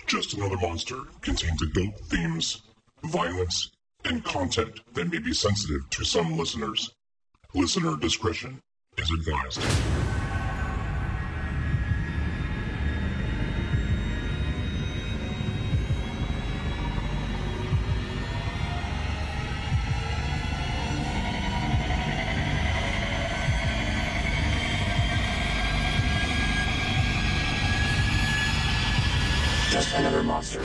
Just Another Monster contains adult themes, violence, and content that may be sensitive to some listeners. Listener discretion is advised. Just Another Monster.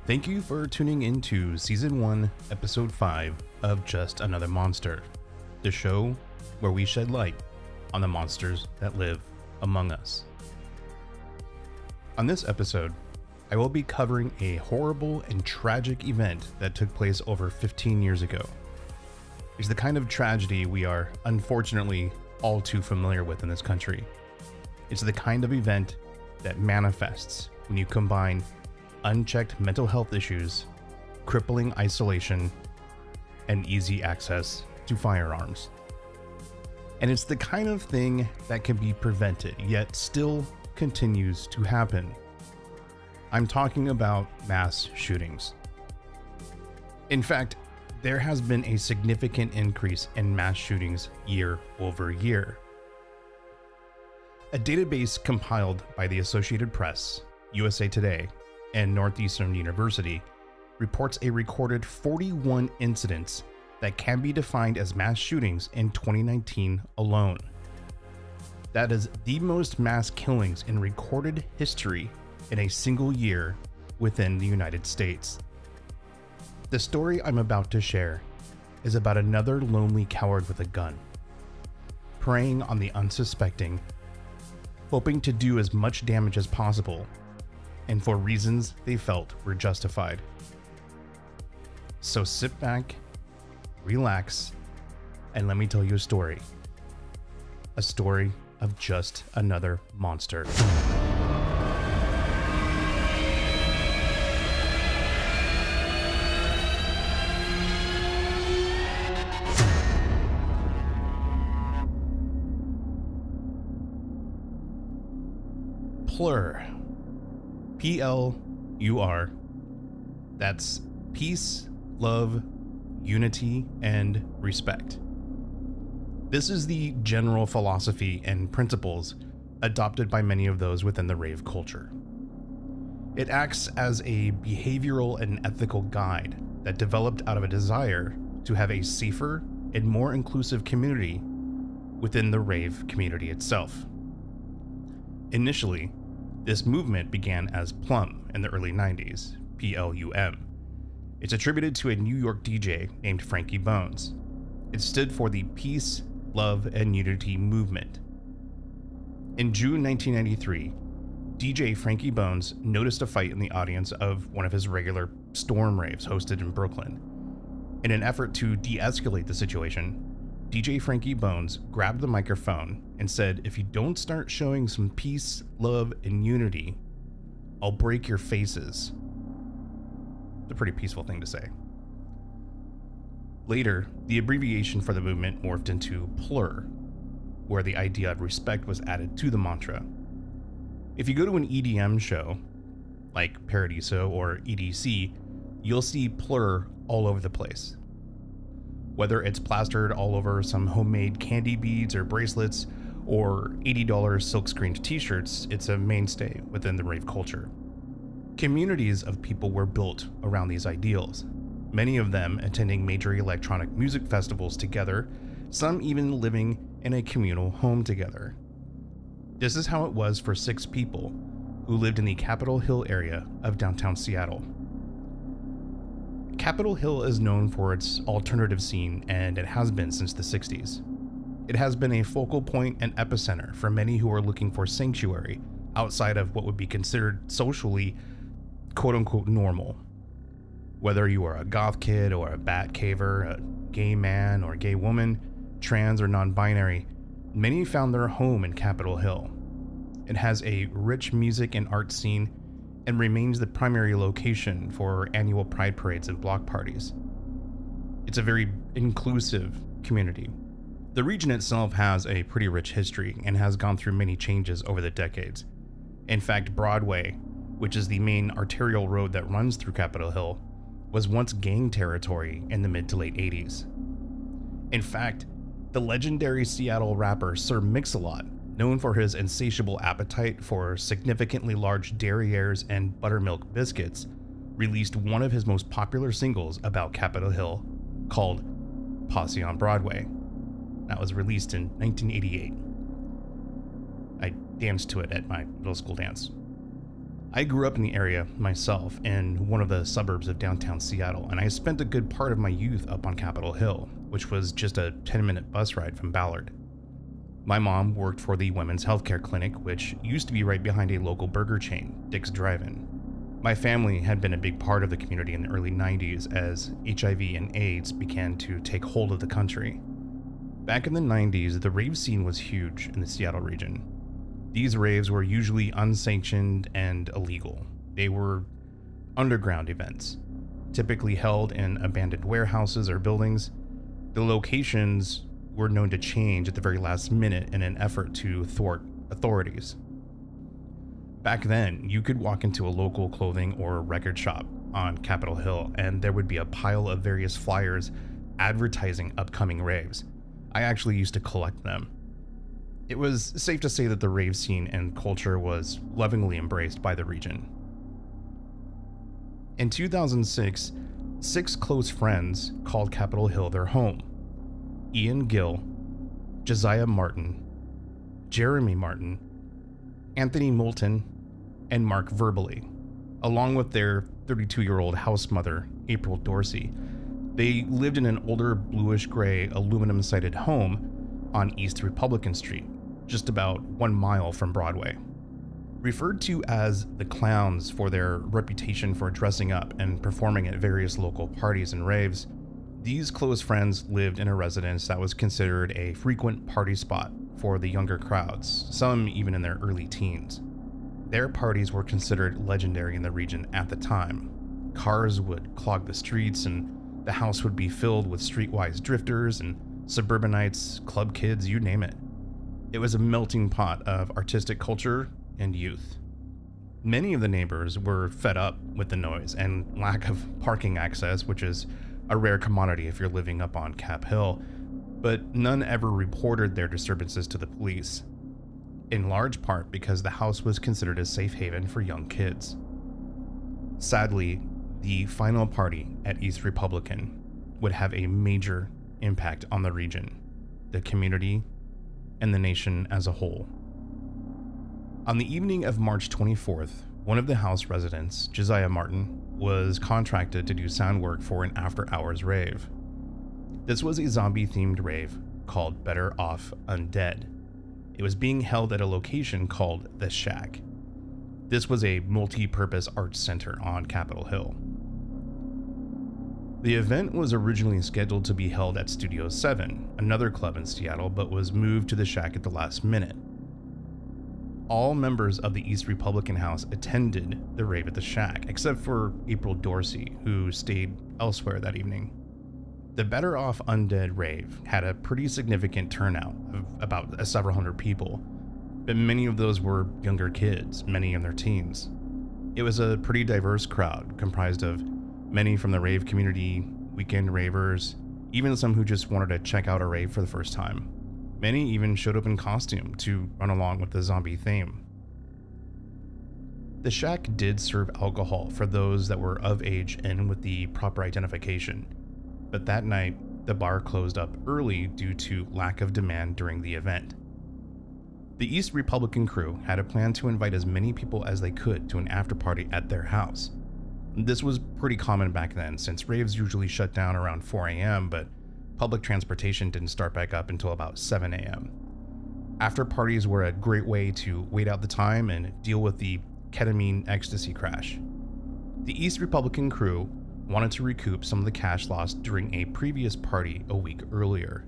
Thank you for tuning into Season 1, Episode 5 of Just Another Monster, the show where we shed light on the monsters that live among us. On this episode, I will be covering a horrible and tragic event that took place over 15 years ago. It's the kind of tragedy we are unfortunately all too familiar with in this country. It's the kind of event that manifests when you combine unchecked mental health issues, crippling isolation, and easy access to firearms. And it's the kind of thing that can be prevented, yet still continues to happen. I'm talking about mass shootings. In fact, there has been a significant increase in mass shootings year over year. A database compiled by the Associated Press, USA Today, and Northeastern University reports a recorded 41 incidents that can be defined as mass shootings in 2019 alone. That is the most mass killings in recorded history in a single year within the United States. The story I'm about to share is about another lonely coward with a gun, preying on the unsuspecting, hoping to do as much damage as possible, and for reasons they felt were justified. So sit back, relax, and let me tell you a story. A story of just another monster. Plur. P-L-U-R. That's peace, love, unity, and respect. This is the general philosophy and principles adopted by many of those within the rave culture. It acts as a behavioral and ethical guide that developed out of a desire to have a safer and more inclusive community within the rave community itself. Initially, this movement began as Plum in the early 90s, P-L-U-M. It's attributed to a New York DJ named Frankie Bones. It stood for the Peace, Love, and Unity movement. In June 1993, DJ Frankie Bones noticed a fight in the audience of one of his regular storm raves hosted in Brooklyn. In an effort to de-escalate the situation, DJ Frankie Bones grabbed the microphone and said, "If you don't start showing some peace, love, and unity, I'll break your faces." It's a pretty peaceful thing to say. Later, the abbreviation for the movement morphed into PLUR, where the idea of respect was added to the mantra. If you go to an EDM show, like Paradiso or EDC, you'll see PLUR all over the place. Whether it's plastered all over some homemade candy beads or bracelets, or $80 silk-screened t-shirts, it's a mainstay within the rave culture. Communities of people were built around these ideals, many of them attending major electronic music festivals together, some even living in a communal home together. This is how it was for 6 people who lived in the Capitol Hill area of downtown Seattle. Capitol Hill is known for its alternative scene, and it has been since the 60s. It has been a focal point and epicenter for many who are looking for sanctuary outside of what would be considered socially quote-unquote normal. Whether you are a goth kid or a bat caver, a gay man or gay woman, trans or non-binary, many found their home in Capitol Hill. It has a rich music and art scene and remains the primary location for annual pride parades and block parties. It's a very inclusive community. The region itself has a pretty rich history and has gone through many changes over the decades. In fact, Broadway, which is the main arterial road that runs through Capitol Hill, was once gang territory in the mid to late 80s. In fact, the legendary Seattle rapper Sir Mix-a-Lot, known for his insatiable appetite for significantly large derrieres and buttermilk biscuits, released one of his most popular singles about Capitol Hill called Posse on Broadway. That was released in 1988. I danced to it at my middle school dance. I grew up in the area myself in one of the suburbs of downtown Seattle, and I spent a good part of my youth up on Capitol Hill, which was just a 10-minute bus ride from Ballard. My mom worked for the Women's Healthcare Clinic, which used to be right behind a local burger chain, Dick's Drive-In. My family had been a big part of the community in the early 90s as HIV and AIDS began to take hold of the country. Back in the 90s, the rave scene was huge in the Seattle region. These raves were usually unsanctioned and illegal. They were underground events, typically held in abandoned warehouses or buildings. The locations were known to change at the very last minute in an effort to thwart authorities. Back then, you could walk into a local clothing or record shop on Capitol Hill and there would be a pile of various flyers advertising upcoming raves. I actually used to collect them. It was safe to say that the rave scene and culture was lovingly embraced by the region. In 2006, 6 close friends called Capitol Hill their home. Ian Gill, Josiah Martin, Jeremy Martin, Anthony Moulton, and Mark Verbally, along with their 32-year-old house mother, April Dorsey. They lived in an older bluish-gray aluminum-sided home on East Republican Street, just about 1 mile from Broadway. Referred to as the Clowns for their reputation for dressing up and performing at various local parties and raves, these close friends lived in a residence that was considered a frequent party spot for the younger crowds, some even in their early teens. Their parties were considered legendary in the region at the time. Cars would clog the streets and the house would be filled with streetwise drifters and suburbanites, club kids, you name it. It was a melting pot of artistic culture and youth. Many of the neighbors were fed up with the noise and lack of parking access, which is a rare commodity if you're living up on Cap Hill, but none ever reported their disturbances to the police, in large part because the house was considered a safe haven for young kids. Sadly, the final party at East Republican would have a major impact on the region, the community, and the nation as a whole. On the evening of March 24th, one of the house residents, Josiah Martin, was contracted to do sound work for an after-hours rave. This was a zombie-themed rave called Better Off Undead. It was being held at a location called The Shack. This was a multi-purpose arts center on Capitol Hill. The event was originally scheduled to be held at Studio 7, another club in Seattle, but was moved to The Shack at the last minute. All members of the East Republican House attended the rave at The Shack, except for April Dorsey, who stayed elsewhere that evening. The Better Off Undead rave had a pretty significant turnout of about several hundred people, but many of those were younger kids, many in their teens. It was a pretty diverse crowd, comprised of many from the rave community, weekend ravers, even some who just wanted to check out a rave for the first time. Many even showed up in costume to run along with the zombie theme. The shack did serve alcohol for those that were of age and with the proper identification, but that night, the bar closed up early due to lack of demand during the event. The East Republican crew had a plan to invite as many people as they could to an after-party at their house. This was pretty common back then, since raves usually shut down around 4 a.m., but public transportation didn't start back up until about 7 a.m. After parties were a great way to wait out the time and deal with the ketamine ecstasy crash. The East Republican crew wanted to recoup some of the cash lost during a previous party a week earlier.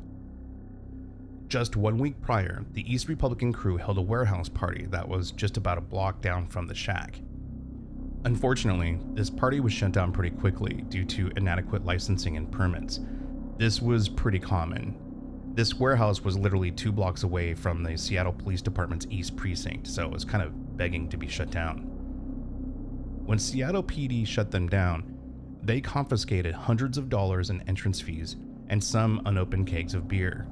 Just 1 week prior, the East Republican crew held a warehouse party that was just about a block down from the shack. Unfortunately, this party was shut down pretty quickly due to inadequate licensing and permits. This was pretty common. This warehouse was literally 2 blocks away from the Seattle Police Department's East Precinct, so it was kind of begging to be shut down. When Seattle PD shut them down, they confiscated hundreds of dollars in entrance fees and some unopened kegs of beer.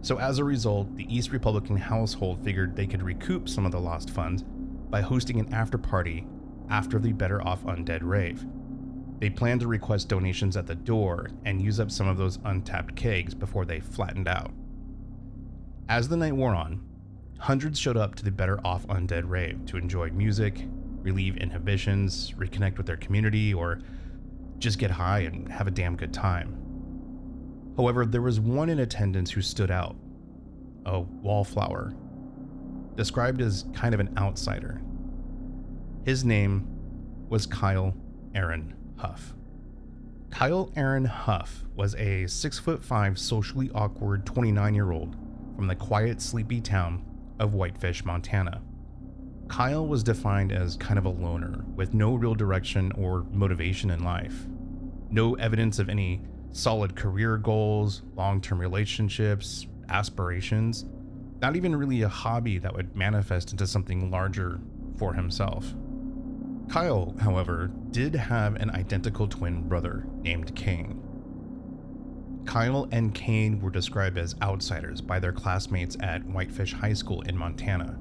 So as a result, the East Republican household figured they could recoup some of the lost funds by hosting an after-party after the Better Off Undead rave. They planned to request donations at the door and use up some of those untapped kegs before they flattened out. As the night wore on, hundreds showed up to the Better Off Undead rave to enjoy music, relieve inhibitions, reconnect with their community, or just get high and have a damn good time. However, there was one in attendance who stood out, a wallflower, described as kind of an outsider. His name was Kyle Aaron Huff. Kyle Aaron Huff was a 6'5", socially awkward 29-year-old from the quiet, sleepy town of Whitefish, Montana. Kyle was defined as kind of a loner with no real direction or motivation in life. No evidence of any solid career goals, long-term relationships, aspirations, not even really a hobby that would manifest into something larger for himself. Kyle, however, did have an identical twin brother named Kane. Kyle and Kane were described as outsiders by their classmates at Whitefish High School in Montana.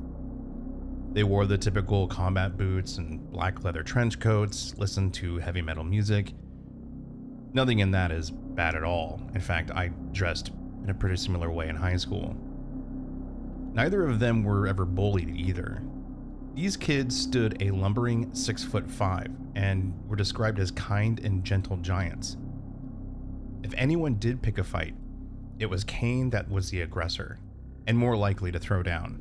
They wore the typical combat boots and black leather trench coats, listened to heavy metal music. Nothing in that is bad at all. In fact, I dressed in a pretty similar way in high school. Neither of them were ever bullied either. These kids stood a lumbering 6'5" and were described as kind and gentle giants. If anyone did pick a fight, it was Kane that was the aggressor, and more likely to throw down.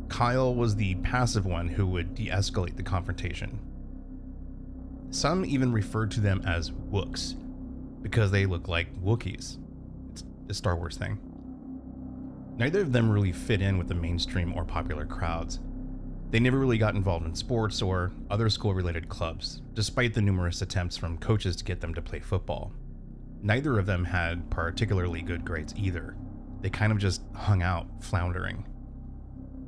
Kyle was the passive one who would de-escalate the confrontation. Some even referred to them as Wooks, because they look like Wookiees. It's a Star Wars thing. Neither of them really fit in with the mainstream or popular crowds. They never really got involved in sports or other school-related clubs, despite the numerous attempts from coaches to get them to play football. Neither of them had particularly good grades either. They kind of just hung out, floundering.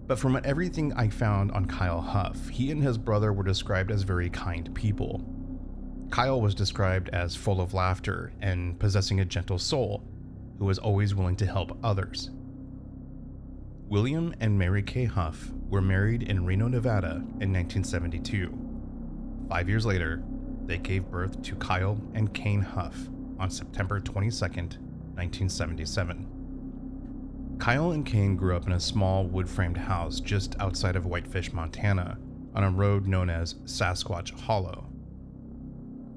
But from everything I found on Kyle Huff, he and his brother were described as very kind people. Kyle was described as full of laughter and possessing a gentle soul, who was always willing to help others. William and Mary Kay Huff were married in Reno, Nevada in 1972. 5 years later, they gave birth to Kyle and Kane Huff on September 22nd, 1977. Kyle and Kane grew up in a small wood-framed house just outside of Whitefish, Montana, on a road known as Sasquatch Hollow.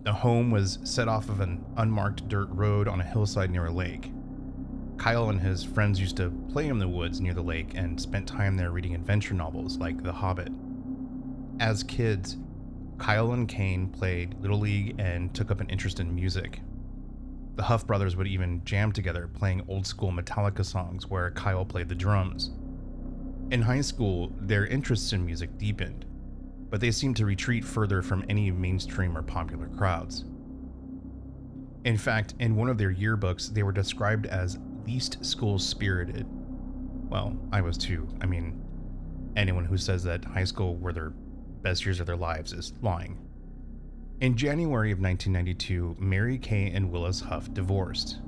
The home was set off of an unmarked dirt road on a hillside near a lake. Kyle and his friends used to play in the woods near the lake and spent time there reading adventure novels like The Hobbit. As kids, Kyle and Kane played Little League and took up an interest in music. The Huff brothers would even jam together playing old-school Metallica songs where Kyle played the drums. In high school, their interests in music deepened, but they seemed to retreat further from any mainstream or popular crowds. In fact, in one of their yearbooks, they were described as least school-spirited. Well, I was too. I mean, anyone who says that high school were their best years of their lives is lying. In January of 1992, Mary Kay and Willis Huff divorced.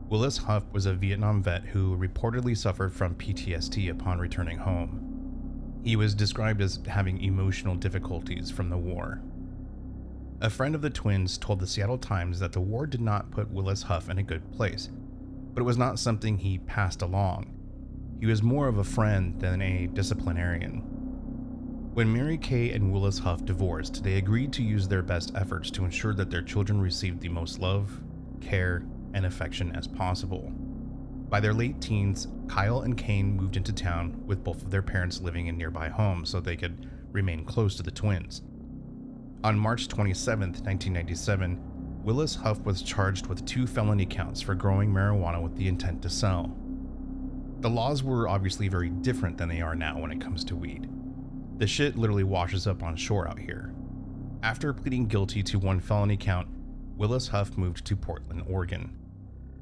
Willis Huff was a Vietnam vet who reportedly suffered from PTSD upon returning home. He was described as having emotional difficulties from the war. A friend of the twins told the Seattle Times that the war did not put Willis Huff in a good place, but it was not something he passed along. He was more of a friend than a disciplinarian. When Mary Kay and Willis Huff divorced, they agreed to use their best efforts to ensure that their children received the most love, care, and affection as possible. By their late teens, Kyle and Kane moved into town with both of their parents living in nearby homes so they could remain close to the twins. On March 27, 1997, Willis Huff was charged with 2 felony counts for growing marijuana with the intent to sell. The laws were obviously very different than they are now when it comes to weed. The shit literally washes up on shore out here. After pleading guilty to 1 felony count, Willis Huff moved to Portland, Oregon.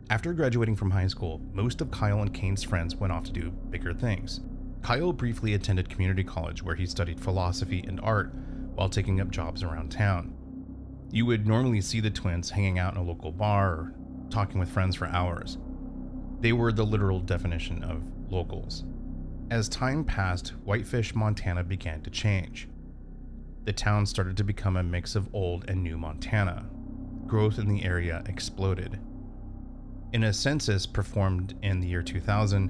After graduating from high school, most of Kyle and Kane's friends went off to do bigger things. Kyle briefly attended community college where he studied philosophy and art while taking up jobs around town. You would normally see the twins hanging out in a local bar or talking with friends for hours. They were the literal definition of locals. As time passed, Whitefish, Montana began to change. The town started to become a mix of old and new Montana. Growth in the area exploded. In a census performed in the year 2000,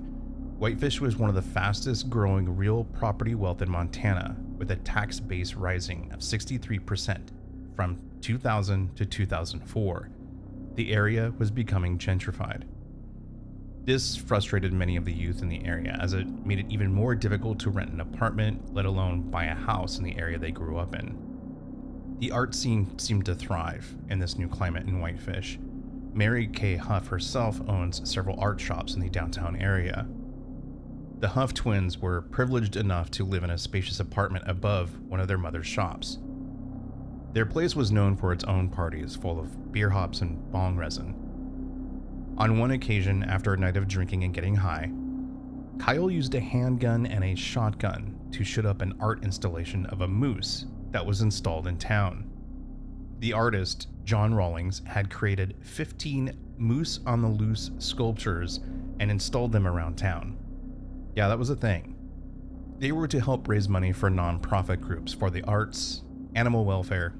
Whitefish was one of the fastest growing real property wealth in Montana, with a tax base rising of 63% from 2000 to 2004. The area was becoming gentrified. This frustrated many of the youth in the area, as it made it even more difficult to rent an apartment, let alone buy a house in the area they grew up in. The art scene seemed to thrive in this new climate in Whitefish. Mary Kay Huff herself owns several art shops in the downtown area. The Huff twins were privileged enough to live in a spacious apartment above one of their mother's shops. Their place was known for its own parties full of beer hops and bong resin. On one occasion, after a night of drinking and getting high, Kyle used a handgun and a shotgun to shoot up an art installation of a moose that was installed in town. The artist, John Rawlings, had created 15 moose on the loose sculptures and installed them around town. Yeah, that was a thing. They were to help raise money for nonprofit groups for the arts, animal welfare,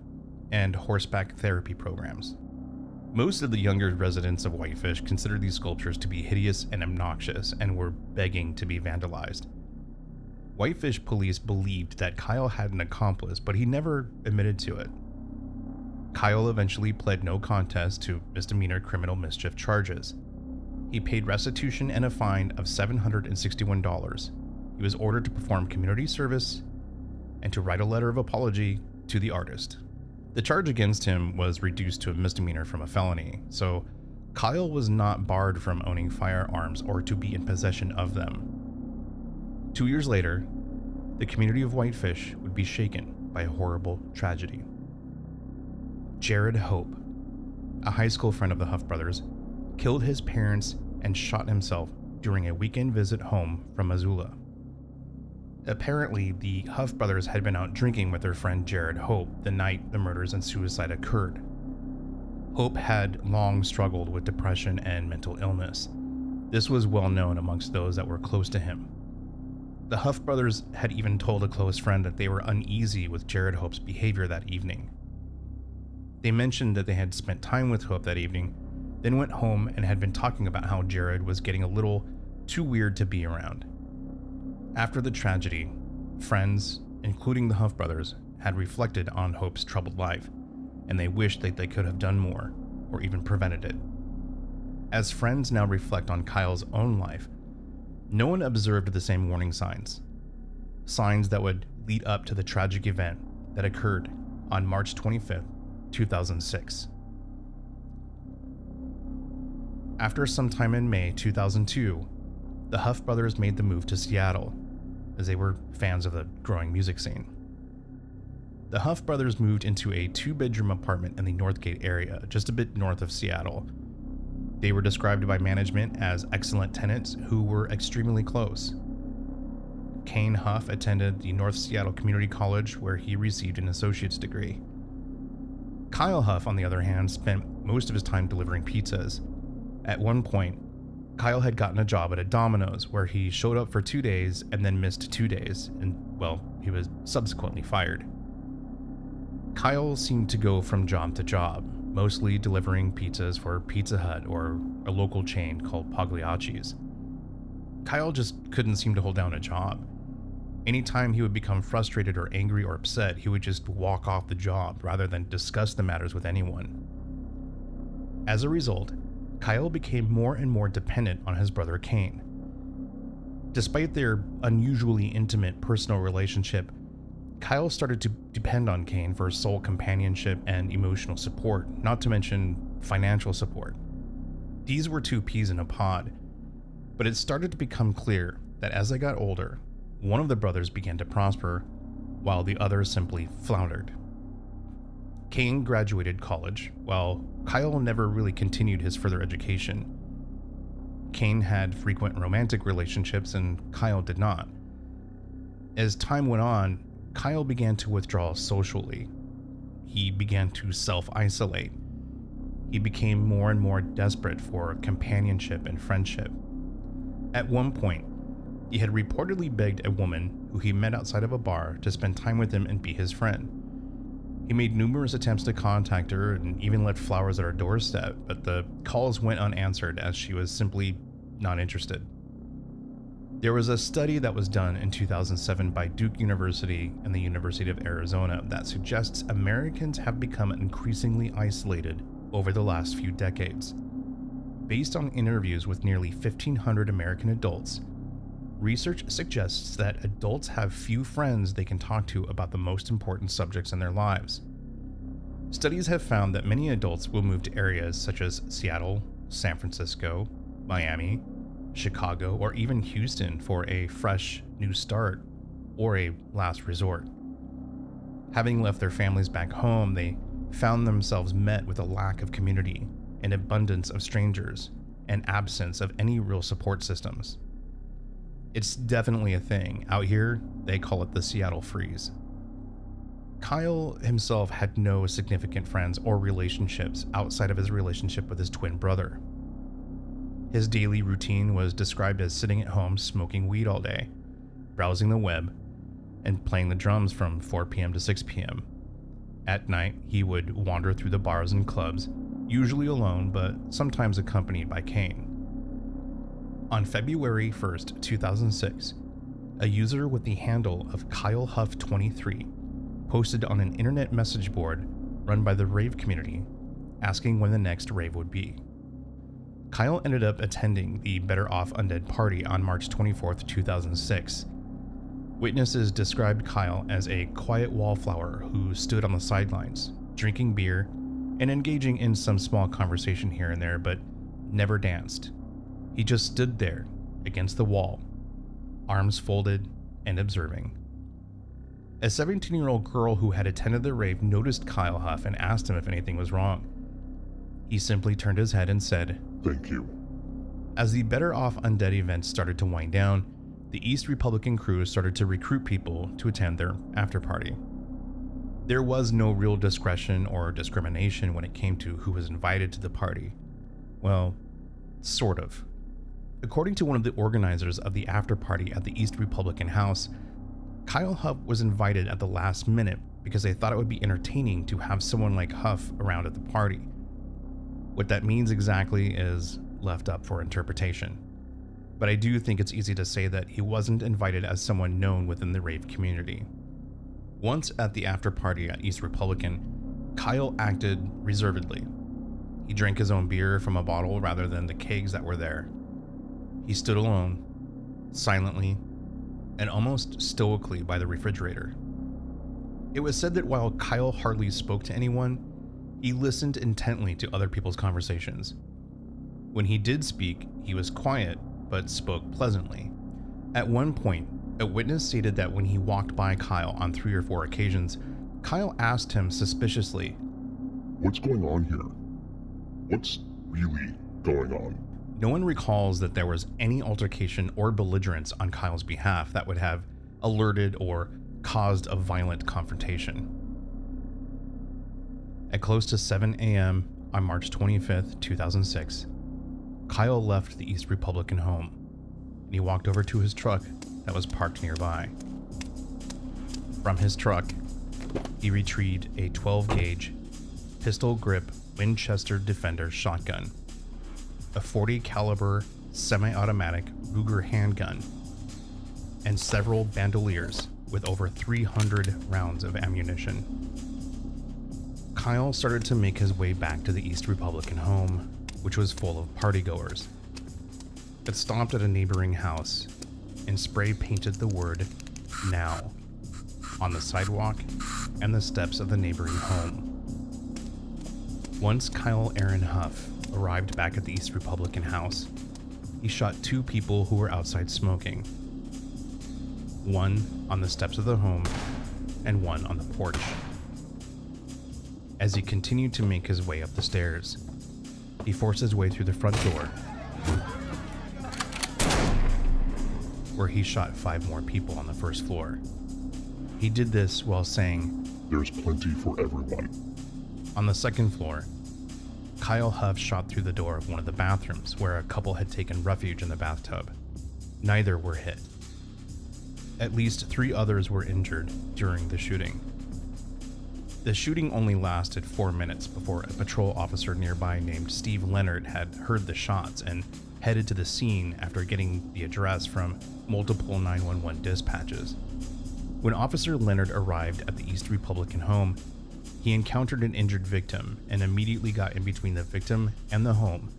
and horseback therapy programs. Most of the younger residents of Whitefish considered these sculptures to be hideous and obnoxious and were begging to be vandalized. Whitefish police believed that Kyle had an accomplice, but he never admitted to it. Kyle eventually pled no contest to misdemeanor criminal mischief charges. He paid restitution and a fine of $761. He was ordered to perform community service and to write a letter of apology to the artist. The charge against him was reduced to a misdemeanor from a felony, so Kyle was not barred from owning firearms or to be in possession of them. 2 years later, the community of Whitefish would be shaken by a horrible tragedy. Jared Hope, a high school friend of the Huff brothers, killed his parents and shot himself during a weekend visit home from Missoula. Apparently, the Huff brothers had been out drinking with their friend Jared Hope the night the murders and suicide occurred. Hope had long struggled with depression and mental illness. This was well known amongst those that were close to him. The Huff brothers had even told a close friend that they were uneasy with Jared Hope's behavior that evening. They mentioned that they had spent time with Hope that evening, then went home and had been talking about how Jared was getting a little too weird to be around. After the tragedy, friends, including the Huff brothers, had reflected on Hope's troubled life, and they wished that they could have done more, or even prevented it. As friends now reflect on Kyle's own life, no one observed the same warning signs. Signs that would lead up to the tragic event that occurred on March 25th, 2006. After some time in May 2002, the Huff brothers made the move to Seattle, as they were fans of the growing music scene. The Huff brothers moved into a 2-bedroom apartment in the Northgate area, just a bit north of Seattle. They were described by management as excellent tenants who were extremely close. Kane Huff attended the North Seattle Community College, where he received an associate's degree. Kyle Huff, on the other hand, spent most of his time delivering pizzas. At one point, Kyle had gotten a job at a Domino's, where he showed up for 2 days and then missed 2 days, and, well, he was subsequently fired. Kyle seemed to go from job to job, mostly delivering pizzas for Pizza Hut or a local chain called Pagliacci's. Kyle just couldn't seem to hold down a job. Anytime he would become frustrated or angry or upset, he would just walk off the job rather than discuss the matters with anyone. As a result, Kyle became more and more dependent on his brother Kane. Despite their unusually intimate personal relationship, Kyle started to depend on Kane for sole companionship and emotional support, not to mention financial support. These were two peas in a pod, but it started to become clear that as they got older, one of the brothers began to prosper, while the other simply floundered. Kane graduated college, while Kyle never really continued his further education. Kane had frequent romantic relationships and Kyle did not. As time went on, Kyle began to withdraw socially. He began to self-isolate. He became more and more desperate for companionship and friendship. At one point, he had reportedly begged a woman who he met outside of a bar to spend time with him and be his friend. He made numerous attempts to contact her and even left flowers at her doorstep, but the calls went unanswered as she was simply not interested. There was a study that was done in 2007 by Duke University and the University of Arizona that suggests Americans have become increasingly isolated over the last few decades. Based on interviews with nearly 1,500 American adults, research suggests that adults have few friends they can talk to about the most important subjects in their lives. Studies have found that many adults will move to areas such as Seattle, San Francisco, Miami, Chicago, or even Houston for a fresh new start or a last resort. Having left their families back home, they found themselves met with a lack of community, an abundance of strangers, and absence of any real support systems. It's definitely a thing. Out here, they call it the Seattle freeze. Kyle himself had no significant friends or relationships outside of his relationship with his twin brother. His daily routine was described as sitting at home smoking weed all day, browsing the web, and playing the drums from 4 p.m. to 6 p.m. At night, he would wander through the bars and clubs, usually alone, but sometimes accompanied by Kane. On February 1st, 2006, a user with the handle of Kyle Huff 23 posted on an internet message board run by the rave community, asking when the next rave would be. Kyle ended up attending the Better Off Undead party on March 24th, 2006. Witnesses described Kyle as a quiet wallflower who stood on the sidelines, drinking beer and engaging in some small conversation here and there, but never danced. He just stood there against the wall, arms folded and observing. A 17-year-old girl who had attended the rave noticed Kyle Huff and asked him if anything was wrong. He simply turned his head and said, "Thank you." As the Better Off Undead events started to wind down, the East Republican crew started to recruit people to attend their after-party. There was no real discretion or discrimination when it came to who was invited to the party. Well, sort of. According to one of the organizers of the after-party at the East Republican House, Kyle Huff was invited at the last minute because they thought it would be entertaining to have someone like Huff around at the party. What that means exactly is left up for interpretation. But I do think it's easy to say that he wasn't invited as someone known within the rave community. Once at the after party at East Republican, Kyle acted reservedly. He drank his own beer from a bottle rather than the kegs that were there. He stood alone, silently, and almost stoically by the refrigerator. It was said that while Kyle hardly spoke to anyone, he listened intently to other people's conversations. When he did speak, he was quiet, but spoke pleasantly. At one point, a witness stated that when he walked by Kyle on 3 or 4 occasions, Kyle asked him suspiciously, "What's going on here? What's really going on?" No one recalls that there was any altercation or belligerence on Kyle's behalf that would have alerted or caused a violent confrontation. At close to 7 a.m. on March 25th, 2006, Kyle left the East Republican home, and he walked over to his truck that was parked nearby. From his truck, he retrieved a 12-gauge pistol grip Winchester Defender shotgun, a .40 caliber semi-automatic Ruger handgun, and several bandoliers with over 300 rounds of ammunition. Kyle started to make his way back to the East Republican home, which was full of partygoers. It stopped at a neighboring house and spray painted the word "Now" on the sidewalk and the steps of the neighboring home. Once Kyle Aaron Huff arrived back at the East Republican house, he shot 2 people who were outside smoking. One on the steps of the home and one on the porch. As he continued to make his way up the stairs, he forced his way through the front door, where he shot 5 more people on the first floor. He did this while saying, "There's plenty for everyone." On the second floor, Kyle Huff shot through the door of one of the bathrooms where a couple had taken refuge in the bathtub. Neither were hit. At least 3 others were injured during the shooting. The shooting only lasted 4 minutes before a patrol officer nearby named Steve Leonard had heard the shots and headed to the scene after getting the address from multiple 911 dispatches. When Officer Leonard arrived at the East Republican home, he encountered an injured victim and immediately got in between the victim and the home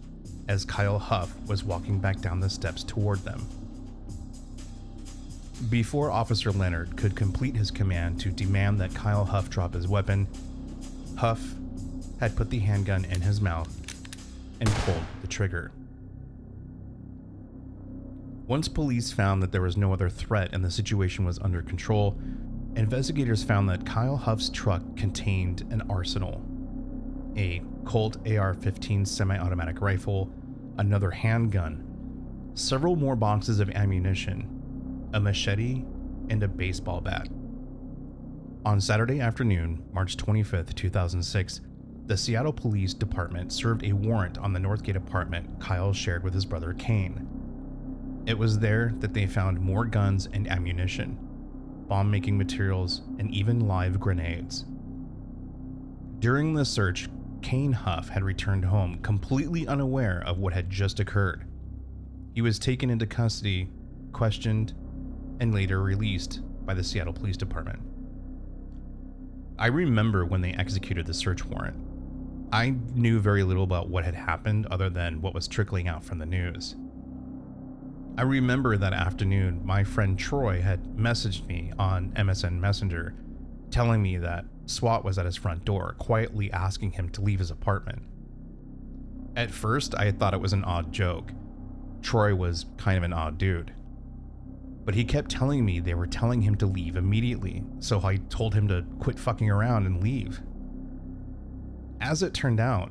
as Kyle Huff was walking back down the steps toward them. Before Officer Leonard could complete his command to demand that Kyle Huff drop his weapon, Huff had put the handgun in his mouth and pulled the trigger. Once police found that there was no other threat and the situation was under control, investigators found that Kyle Huff's truck contained an arsenal: a Colt AR-15 semi-automatic rifle, another handgun, several more boxes of ammunition, a machete, and a baseball bat. On Saturday afternoon, March 25th, 2006, the Seattle Police Department served a warrant on the Northgate apartment Kyle shared with his brother Kane. It was there that they found more guns and ammunition, bomb-making materials, and even live grenades. During the search, Kane Huff had returned home completely unaware of what had just occurred. He was taken into custody, questioned, and later released by the Seattle Police Department. I remember when they executed the search warrant. I knew very little about what had happened other than what was trickling out from the news. I remember that afternoon, my friend Troy had messaged me on MSN Messenger telling me that SWAT was at his front door, quietly asking him to leave his apartment. At first, I thought it was an odd joke. Troy was kind of an odd dude. But he kept telling me they were telling him to leave immediately, so I told him to quit fucking around and leave. As it turned out,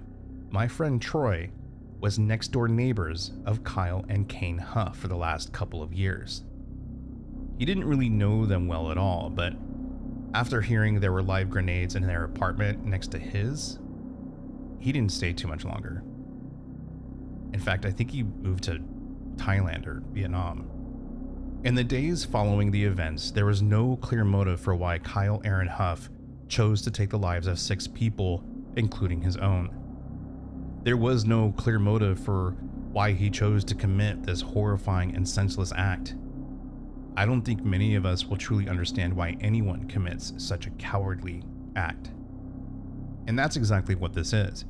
my friend Troy was next door neighbors of Kyle and Kane Huff for the last couple of years. He didn't really know them well at all, but after hearing there were live grenades in their apartment next to his, he didn't stay too much longer. In fact, I think he moved to Thailand or Vietnam. In the days following the events, there was no clear motive for why Kyle Aaron Huff chose to take the lives of 6 people, including his own. There was no clear motive for why he chose to commit this horrifying and senseless act. I don't think many of us will truly understand why anyone commits such a cowardly act. And that's exactly what this is.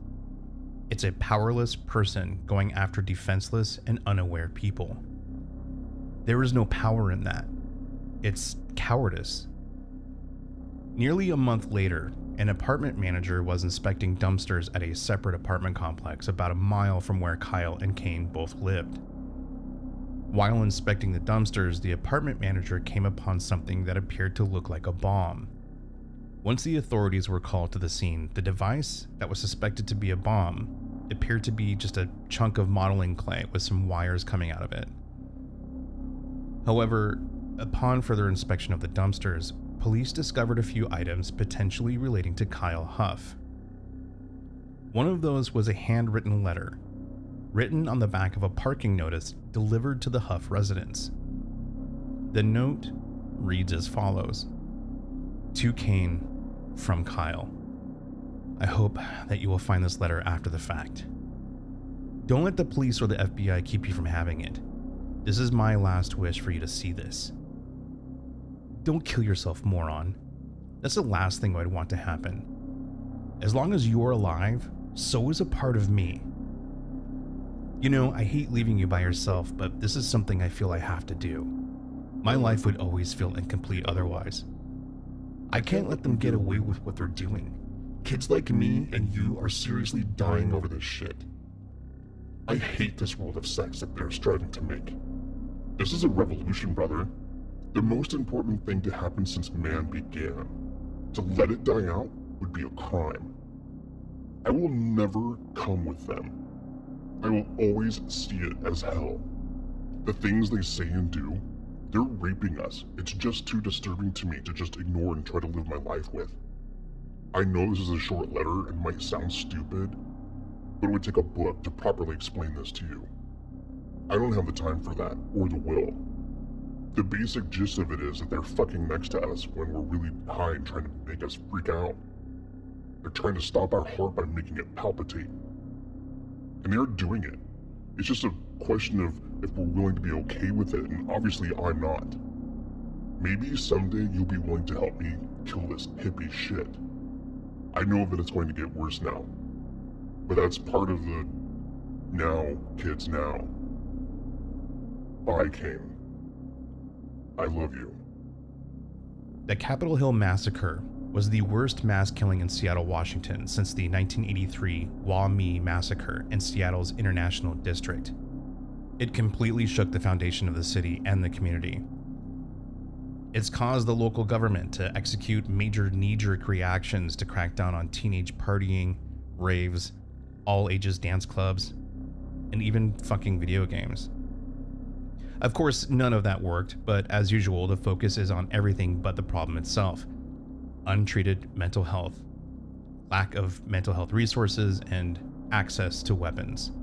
It's a powerless person going after defenseless and unaware people. There is no power in that. It's cowardice. Nearly a month later, an apartment manager was inspecting dumpsters at a separate apartment complex about a mile from where Kyle and Kane both lived. While inspecting the dumpsters, the apartment manager came upon something that appeared to look like a bomb. Once the authorities were called to the scene, the device that was suspected to be a bomb appeared to be just a chunk of modeling clay with some wires coming out of it. However, upon further inspection of the dumpsters, police discovered a few items potentially relating to Kyle Huff. One of those was a handwritten letter, written on the back of a parking notice delivered to the Huff residence. The note reads as follows: "To Kane, from Kyle. I hope that you will find this letter after the fact. Don't let the police or the FBI keep you from having it. This is my last wish for you to see this. Don't kill yourself, moron. That's the last thing I'd want to happen. As long as you're alive, so is a part of me. You know, I hate leaving you by yourself, but this is something I feel I have to do. My life would always feel incomplete otherwise. I can't let them get away with what they're doing. Kids like me and you are seriously dying over this shit. I hate this world of sex that they're striving to make. This is a revolution, brother. The most important thing to happen since man began. To let it die out would be a crime. I will never come with them. I will always see it as hell. The things they say and do, they're raping us. It's just too disturbing to me to just ignore and try to live my life with. I know this is a short letter and might sound stupid, but it would take a book to properly explain this to you. I don't have the time for that, or the will. The basic gist of it is that they're fucking next to us when we're really high and trying to make us freak out. They're trying to stop our heart by making it palpitate. And they're doing it. It's just a question of if we're willing to be okay with it, and obviously I'm not. Maybe someday you'll be willing to help me kill this hippie shit. I know that it's going to get worse now. But that's part of the now, kids, now. Bye, Kane. I love you. The Capitol Hill Massacre was the worst mass killing in Seattle, Washington since the 1983 Wah-Mee Massacre in Seattle's International District. It completely shook the foundation of the city and the community. It's caused the local government to execute major knee-jerk reactions to crack down on teenage partying, raves, all-ages dance clubs, and even fucking video games. Of course, none of that worked, but as usual, the focus is on everything but the problem itself: untreated mental health, lack of mental health resources, and access to weapons.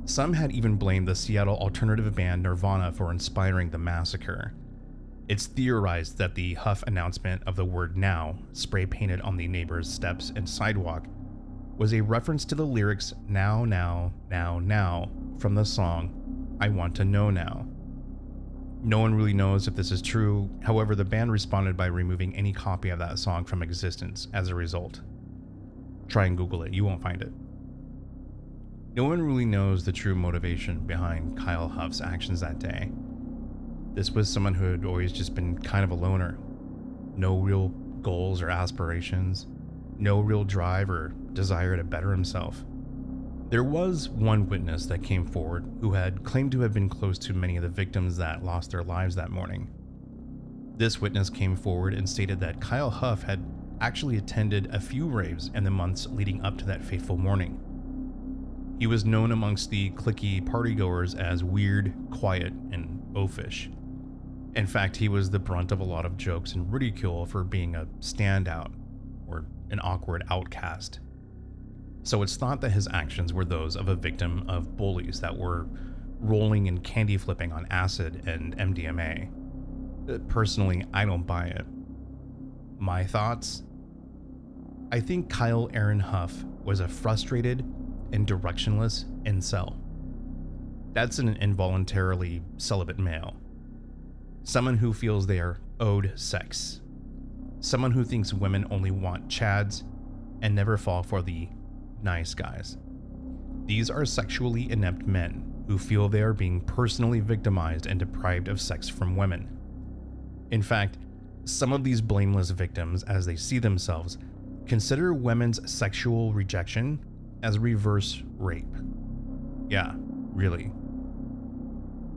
Some had even blamed the Seattle alternative band Nirvana for inspiring the massacre. It's theorized that the Huff announcement of the word "now" spray painted on the neighbor's steps and sidewalk was a reference to the lyrics "now, now, now, now" from the song "I Want to Know Now." No one really knows if this is true. However, the band responded by removing any copy of that song from existence as a result. Try and Google it, you won't find it. No one really knows the true motivation behind Kyle Huff's actions that day. This was someone who had always just been kind of a loner. No real goals or aspirations. No real drive or desire to better himself. There was one witness that came forward who had claimed to have been close to many of the victims that lost their lives that morning. This witness came forward and stated that Kyle Huff had actually attended a few raves in the months leading up to that fateful morning. He was known amongst the cliquey partygoers as weird, quiet, and oafish. In fact, he was the brunt of a lot of jokes and ridicule for being a standout or an awkward outcast. So it's thought that his actions were those of a victim of bullies that were rolling and candy flipping on acid and MDMA. Personally, I don't buy it. My thoughts? I think Kyle Aaron Huff was a frustrated and directionless incel. That's an involuntarily celibate male. Someone who feels they are owed sex. Someone who thinks women only want chads and never fall for the nice guys. These are sexually inept men who feel they are being personally victimized and deprived of sex from women. In fact, some of these blameless victims, as they see themselves, consider women's sexual rejection as reverse rape. Yeah, really.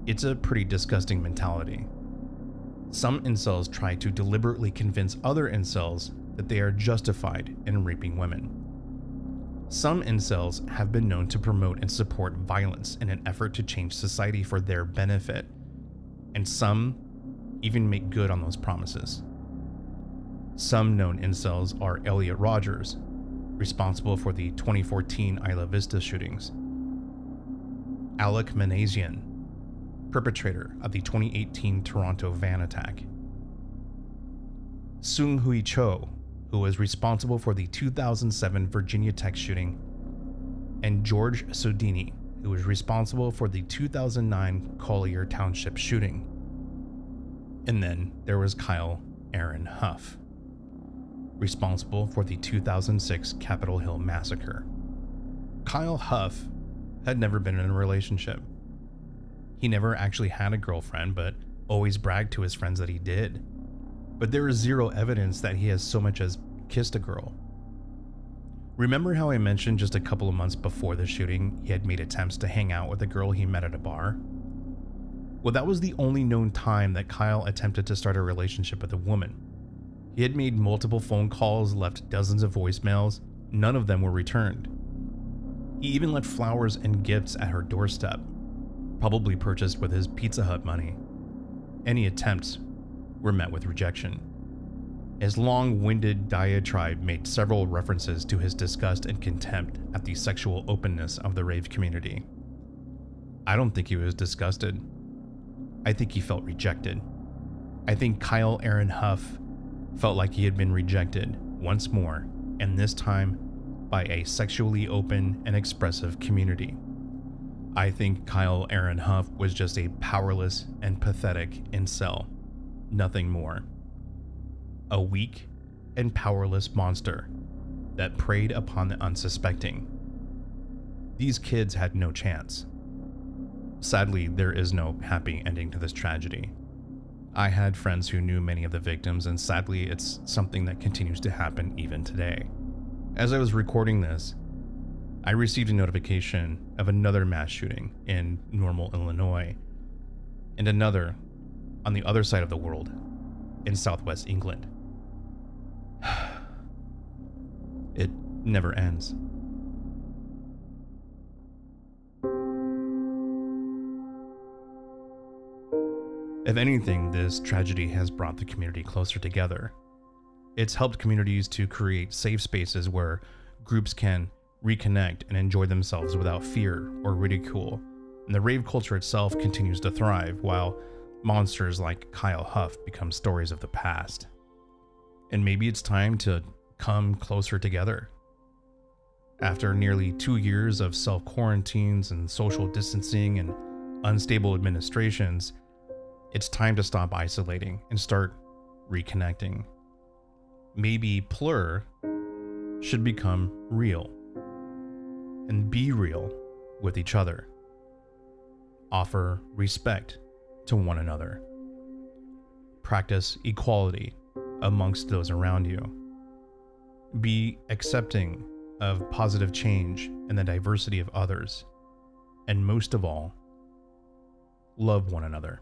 It's a pretty disgusting mentality. Some incels try to deliberately convince other incels that they are justified in raping women. Some incels have been known to promote and support violence in an effort to change society for their benefit, and some even make good on those promises. Some known incels are Elliot Rogers, responsible for the 2014 Isla Vista shootings; Alec Manassian, perpetrator of the 2018 Toronto van attack; Seung Hui Cho, who was responsible for the 2007 Virginia Tech shooting; and George Sodini, who was responsible for the 2009 Collier Township shooting. And then there was Kyle Aaron Huff, responsible for the 2006 Capitol Hill Massacre. Kyle Huff had never been in a relationship. He never actually had a girlfriend, but always bragged to his friends that he did. But there is zero evidence that he has so much as kissed a girl. Remember how I mentioned just a couple of months before the shooting he had made attempts to hang out with a girl he met at a bar? Well, that was the only known time that Kyle attempted to start a relationship with a woman. He had made multiple phone calls, left dozens of voicemails. None of them were returned. He even left flowers and gifts at her doorstep, probably purchased with his Pizza Hut money. Any attempts were met with rejection. His long-winded diatribe made several references to his disgust and contempt at the sexual openness of the rave community. I don't think he was disgusted. I think he felt rejected. I think Kyle Aaron Huff felt like he had been rejected once more, and this time by a sexually open and expressive community. I think Kyle Aaron Huff was just a powerless and pathetic incel, nothing more. A weak and powerless monster that preyed upon the unsuspecting. These kids had no chance. Sadly, there is no happy ending to this tragedy. I had friends who knew many of the victims, and sadly, it's something that continues to happen even today. As I was recording this, I received a notification of another mass shooting in Normal, Illinois, and another on the other side of the world in southwest England. It never ends. If anything, this tragedy has brought the community closer together. It's helped communities to create safe spaces where groups can reconnect and enjoy themselves without fear or ridicule. And the rave culture itself continues to thrive, while monsters like Kyle Huff become stories of the past. And maybe it's time to come closer together. After nearly 2 years of self-quarantines and social distancing and unstable administrations, it's time to stop isolating and start reconnecting. Maybe Plur should become real and be real with each other. Offer respect to one another. Practice equality amongst those around you. Be accepting of positive change and the diversity of others. And most of all, love one another.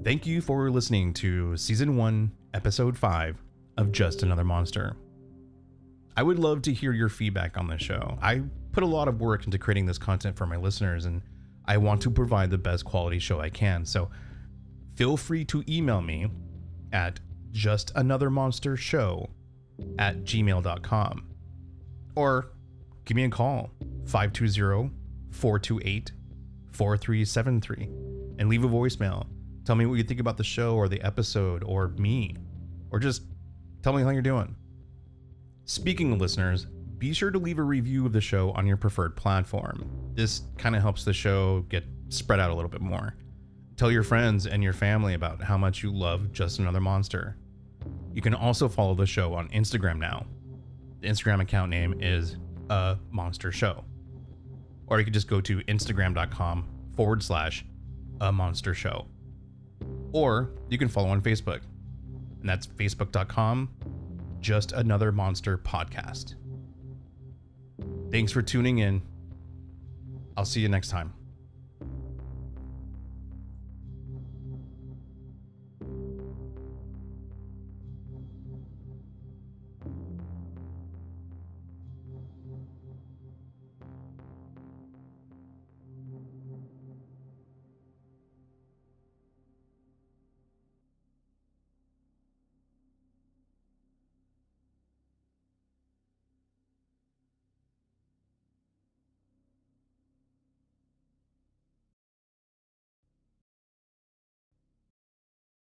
Thank you for listening to Season 1, Episode 5 of Just Another Monster. I would love to hear your feedback on this show. I put a lot of work into creating this content for my listeners, and I want to provide the best quality show I can. So feel free to email me at justanothermonstershow@gmail.com, or give me a call, 520-428-4373, and leave a voicemail. Tell me what you think about the show or the episode or me, or just tell me how you're doing. Speaking of listeners, be sure to leave a review of the show on your preferred platform. This kind of helps the show get spread out a little bit more. Tell your friends and your family about how much you love Just Another Monster. You can also follow the show on Instagram now. The Instagram account name is A Monster Show. Or you can just go to instagram.com/A Monster Show. or you can follow on Facebook, and that's facebook.com, Just Another Monster Podcast. Thanks for tuning in. I'll see you next time.